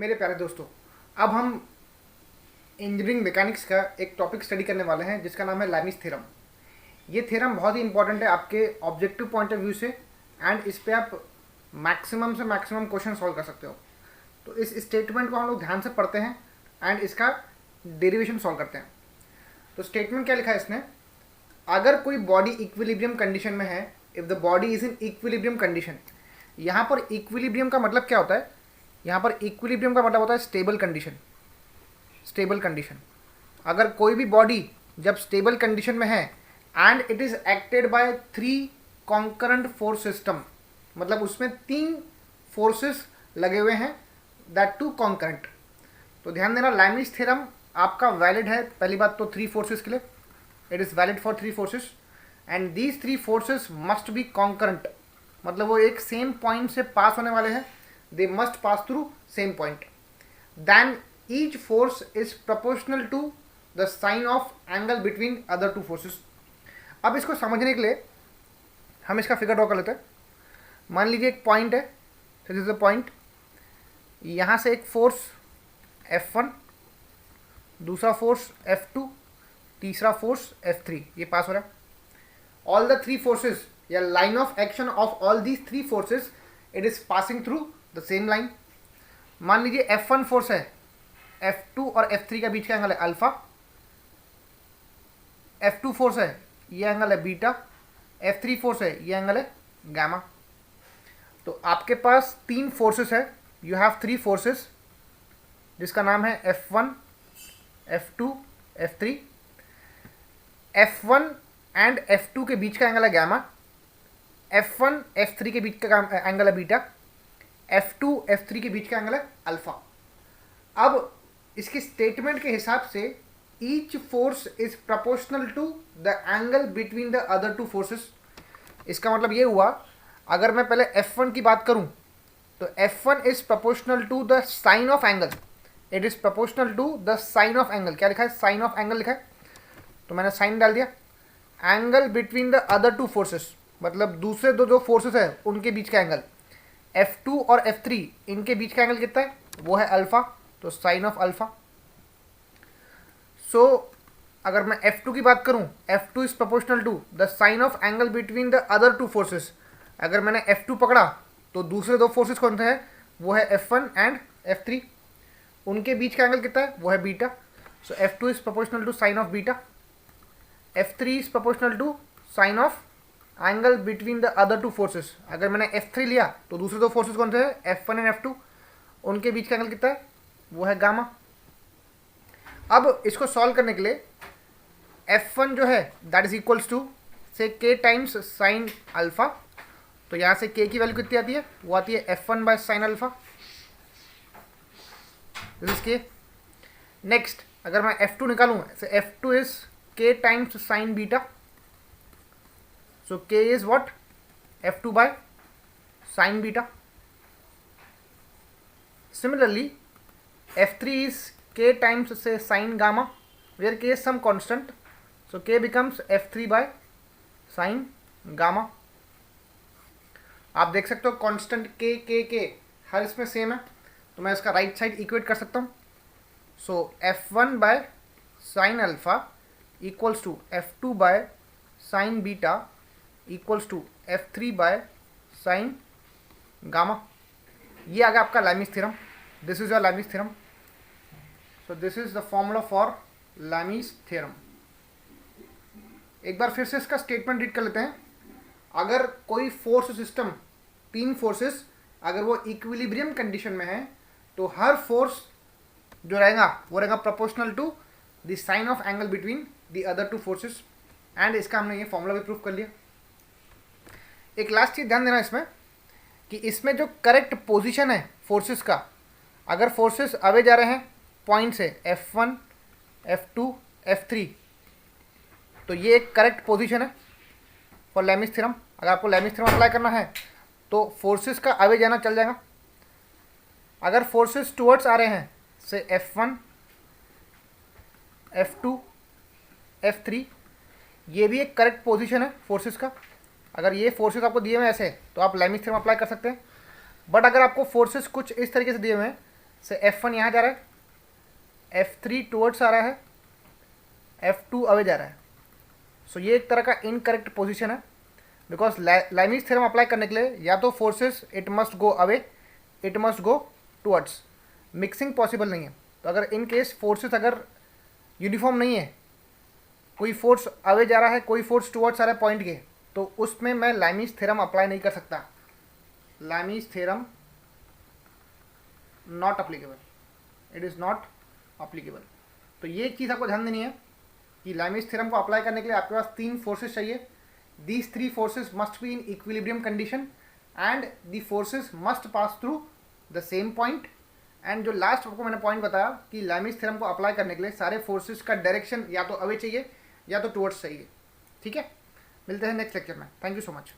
मेरे प्यारे दोस्तों, अब हम इंजीनियरिंग मैकेनिक्स का एक टॉपिक स्टडी करने वाले हैं जिसका नाम है लैमिस थ्योरम। ये थ्योरम बहुत ही इंपॉर्टेंट है आपके ऑब्जेक्टिव पॉइंट ऑफ व्यू से, एंड इस पे आप मैक्सिमम से मैक्सिमम क्वेश्चन सॉल्व कर सकते हो। तो इस स्टेटमेंट को हम लोग ध्यान से पढ़ते हैं एंड इसका डेरिवेशन सॉल्व करते हैं। तो स्टेटमेंट क्या लिखा है इसने, अगर कोई बॉडी इक्विलिब्रियम कंडीशन में है, if the body is in equilibrium condition. यहाँ पर इक्विलिब्रियम का मतलब क्या होता है, यहाँ पर इक्विलिब्रियम का मतलब होता है स्टेबल कंडीशन। स्टेबल कंडीशन, अगर कोई भी बॉडी जब स्टेबल कंडीशन में है and it is acted by 3 concurrent force system, मतलब उसमें 3 फोर्सेस लगे हुए हैं, दैट 2 कॉन्करेंट। तो ध्यान देना, लैमिस थ्योरम आपका वैलिड है पहली बात तो 3 फोर्सेस के लिए, it is valid for 3 forces and these 3 forces must be concurrent, मतलब वो एक सेम पॉइंट से पास होने वाले हैं, they must pass through same point, then each force is proportional to the sine of angle between other 2 forces। अब इसको समझने के लिए हम इसका फिगर ड्रॉ कर लेते हैं। मान लीजिए एक पॉइंट है, दिस इज अ पॉइंट, यहाँ से एक फोर्स F1, दूसरा फोर्स F2, तीसरा फोर्स F3, ये पास हो रहा है। ऑल द 3 फोर्सेस या line of action of all these 3 forces, it is passing through the same line. मान लीजिए F1 फोर्स है, F2 और F3 के बीच का एंगल है अल्फा, F2 फोर्स है, ये एंगल है बीटा, F3 फोर्स है, ये एंगल है गामा। तो आपके पास 3 फोर्सेस है, यू हैव 3 फोर्सेस जिसका नाम है F1, F2, F3। F1 and F2 के बीच का एंगल है गामा, F1 F3 के बीच का एंगल है बीटा, F2 F3 के बीच का एंगल है अल्फा। अब इसके स्टेटमेंट के हिसाब से each force is proportional to the angle between the other 2 forces. इसका मतलब ये हुआ, अगर मैं पहले F1 की बात करूं तो F1 is proportional to the sine of angle, it is proportional to the sine of angle. क्या लिखा है, साइन ऑफ एंगल लिखा है, तो मैंने साइन डाल दिया। Angle between the other 2 forces, मतलब दूसरे जो फोर्सेस है उनके बीच का एंगल, F2 और F3 इनके बीच का एंगल कितना है, वो है अल्फा, तो साइन ऑफ अल्फा। सो अगर मैं F2 की बात करूं, F2 is proportional to the sine of angle between the other 2 forces. अगर मैंने F2 पकड़ा तो दूसरे 2 फोर्सेस कौन से हैं, वो है F1 एंड F3, उनके बीच का एंगल कितना है, वो है beta. So F2 is proportional to sine of beta, F3 is proportional to sine of angle between the other 2 forces. अगर मैंने F3 लिया तो दूसरे 2 फोर्सेस कौन से हैं, F1 एंड F2, उनके बीच का एंगल कितना है, वो है गामा। अब इसको सॉल्व करने के लिए F1 जो है दैट इज इक्वल्स टू से K टाइम्स साइन अल्फा, तो यहाँ से K की वैल्यू कितनी आती है, वो आती है F1 by sine alpha, this is K। Next अगर मैं F2 निकालूँ, से F2 is K times sign beta, so K is what, F2 by sin beta। Similarly F3 is K times say sin gamma, where K is some constant, so K becomes F3 by sin gamma। आप देख सकते हो constant K हर इसमें same है, तो मैं इसका right side equate कर सकता हूँ। So F1 by sine alpha equals to F2 by sine beta equals to F3 by sine gamma. ये आ गया आपका Lami's theorem, this is your Lami's theorem. So this is the formula for Lami's theorem. एक बार फिर से इसका statement read कर लेते हैं। अगर कोई फोर्स सिस्टम, 3 फोर्सेस, अगर वो इक्विलिब्रियम कंडीशन में है तो हर फोर्स जो रहेगा वो रहेगा proportional to the sine of angle between the other 2 forces, and इसका हमने ये फॉर्मूला भी प्रूव कर लिया। एक लास्ट चीज ध्यान देना इसमें कि इसमें जो करेक्ट पोजीशन है फोर्सेस का, अगर फोर्सेस अवे जा रहे हैं पॉइंट से F1, F2, F3, तो ये एक करेक्ट पोजीशन है फॉर लैमिस थ्योरम। अगर आपको लैमिस थ्योरम अप्लाई करना है तो फोर्सेस का अवे जाना चल जाएगा। अगर फोर्सेस टुवर्ड्स आ रहे हैं से F1, F2, F3, ये भी एक करेक्ट पोजीशन है फोर्सेस का। अगर ये फोर्सेस आपको दिए हुए ऐसे तो आप लैमिस थ्योरम अप्लाई कर सकते हैं। बट अगर आपको फोर्सेस कुछ इस तरीके से दिए हुए हैं से F1 यहाँ जा रहा है, F3 टूवर्ड्स आ रहा है, F2 अवे जा रहा है। सो ये एक तरह का इनकरेक्ट पोजीशन है, बिकॉज लाइमीज थ्योरम अप्लाई करने के लिए या तो forces it must go away, it must go towards, mixing possible नहीं है। तो अगर इन केस फोर्सेस अगर यूनिफॉर्म नहीं है, कोई फोर्स अवे जा रहा है, कोई फोर्स टूवर्ड्स आ रहा है पॉइंट के, तो उसमें मैं लाइमीज थ्योरम अप्लाई नहीं कर सकता। Lami's theorem not applicable, it is not applicable. तो ये चीज़ आपको ध्यान देनी है कि लाइमीज थ्योरम को अप्लाई करने के लिए आपके पास 3 फोर्सेस चाहिए। These 3 forces must be in equilibrium condition and the forces must pass through the same point. And जो लास्ट आपको मैंने पॉइंट बताया कि लाइमीज थ्योरम को अप्लाई करने के लिए सारे फोर्सेस का डायरेक्शन या तो अवे चाहिए या तो टुवर्ड्स चाहिए। ठीक है, मिलते हैं नेक्स्ट लेक्चर में। Thank you so much.